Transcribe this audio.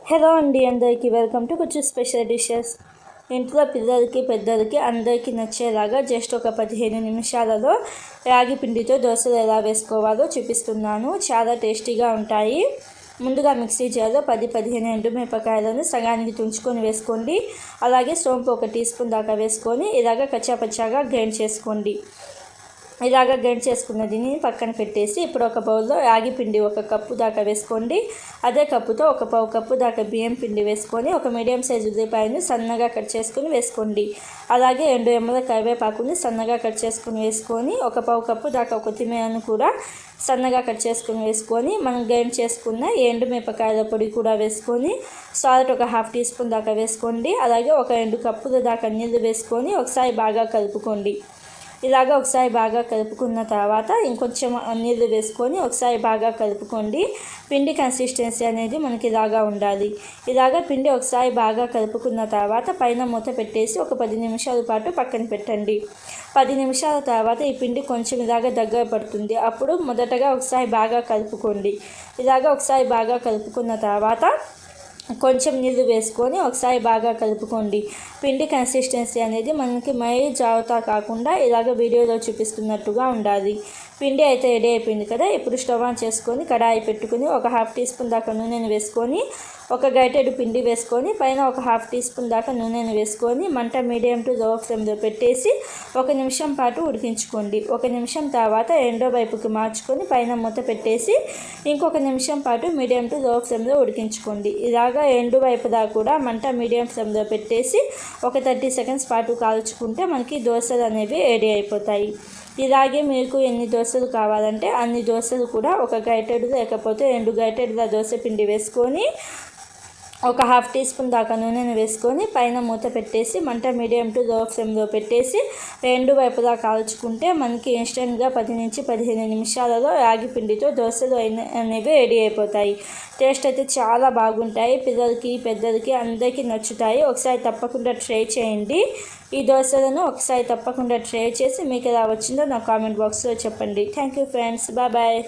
Hello అండి, అందరికీ welcome to కొంచెం స్పెషల్ డిషెస్. ఇంట్లో పిల్లలకి పెద్దలకి అందరికీ నచ్చేలాగా జస్ట్ ఒక 15 నిమిషాలలో రాగి పిండితో దోశలు ఎలా వేసుకోవాలో చూపిస్తున్నాను. చాలా టేస్టీగా ఉంటాయి. ముందుగా మిక్సీ జార్లో 10-15 ఎండుమిరపకాయలను సగానికి తుంచుకొని వేసుకోండి. అలాగే సోంపు 1 టీ స్పూన్ దాకా వేసుకొని ఇలాగ కచ్చాపచ్చాగా గ్రైండ్ చేసుకోండి. ఇలాగ గ్రైండ్ చేసుకున్న దీన్ని పక్కన పెట్టేసి ఇప్పుడు ఒక బౌల్లో రాగి పిండి 1 కప్పు దాకా వేసుకోండి. అదే కప్పుతో 1 పావు కప్పు దాకా బియ్యం పిండి వేసుకొని ఒక మీడియం సైజు ఉల్లిపాయను సన్నగా కట్ చేసుకుని వేసుకోండి. అలాగే 2 రెమ్మల కరివేపాకుని సన్నగా కట్ చేసుకుని వేసుకొని 1 పావు కప్పు దాకా కొత్తిమీరను కూడా సన్నగా కట్ చేసుకుని వేసుకొని మనం గ్రైండ్ చేసుకున్న ఎండుమిరపకాయల పొడి కూడా వేసుకొని సాల్ట్ 1/2 టీ స్పూన్ దాకా వేసుకోండి. అలాగే 2 కప్పుల దాకా నీళ్ళు వేసుకొని ఒకసారి బాగా కలుపుకోండి. ఇలాగ ఒకసారి బాగా కలుపుకున్న తర్వాత ఇంకొంచెం నీళ్ళు వేసుకొని ఒకసారి బాగా కలుపుకోండి. పిండి కన్సిస్టెన్సీ అనేది మనకి ఇలాగా ఉండాలి. ఇలాగ పిండి ఒకసారి బాగా కలుపుకున్న తర్వాత పైన మూత పెట్టేసి ఒక 10 నిమిషాల పాటు పక్కన పెట్టండి. 10 నిమిషాల తర్వాత ఈ పిండి కొంచెం ఇలాగ దగ్గర పడుతుంది. అప్పుడు మొదటగా ఒకసారి బాగా కలుపుకోండి. ఇలాగ ఒకసారి బాగా కలుపుకున్న తర్వాత కొంచెం నీళ్ళు వేసుకొని ఒకసారి బాగా కలుపుకోండి. పిండి కన్సిస్టెన్సీ అనేది మనకి మరీ జాగ్రత్త కాకుండా ఇలాగ వీడియోలో చూపిస్తున్నట్టుగా ఉండాలి. పిండి అయితే రెడీ అయిపోయింది కదా. ఇప్పుడు స్టవ్ ఆన్ చేసుకొని కడాయి పెట్టుకుని 1/2 టీ స్పూన్ దాకా నూనెను వేసుకొని ఒక గరిటెడు పిండి వేసుకొని పైన 1/2 టీ స్పూన్ దాకా నూనెను వేసుకొని మంట మీడియం టు లో ఫ్లేమ్లో పెట్టేసి 1 నిమిషం పాటు ఉడికించుకోండి. 1 నిమిషం తర్వాత రెండో వైపుకి మార్చుకొని పైన మూత పెట్టేసి ఇంకొక నిమిషం పాటు మీడియం టు లో ఫ్లేమ్లో ఉడికించుకోండి. ఇలాగా రెండు వైపులా కూడా మంట మీడియం ఫ్లేమ్లో పెట్టేసి ఒక 30 సెకండ్స్ పాటు కాల్చుకుంటే మనకి దోశలు అనేవి రెడీ అయిపోతాయి. ఇలాగే మీకు ఎన్ని దోశలు కావాలంటే అన్ని దోశలు కూడా ఒక గరిటెడు లేకపోతే 2 గరిటెడుల దోశ పిండి వేసుకొని 1/2 టీ స్పూన్ దాకా నూనెను వేసుకొని పైన మూత పెట్టేసి మంట మీడియం టు లో ఫ్లేమ్లో పెట్టేసి రెండు వైపులా కాల్చుకుంటే మనకి ఇన్స్టెంట్గా 10 నుంచి 15 నిమిషాలలో రాగి పిండితో దోశలు అనేవి రెడీ అయిపోతాయి. టేస్ట్ అయితే చాలా బాగుంటాయి. పిల్లలకి పెద్దలకి అందరికీ నచ్చుతాయి. ఒకసారి తప్పకుండా ట్రై చేయండి. ఈ దోశలను ఒకసారి తప్పకుండా ట్రై చేసి మీకు ఎలా వచ్చిందో నా కామెంట్ బాక్స్లో చెప్పండి. Thank you friends. బాయ్.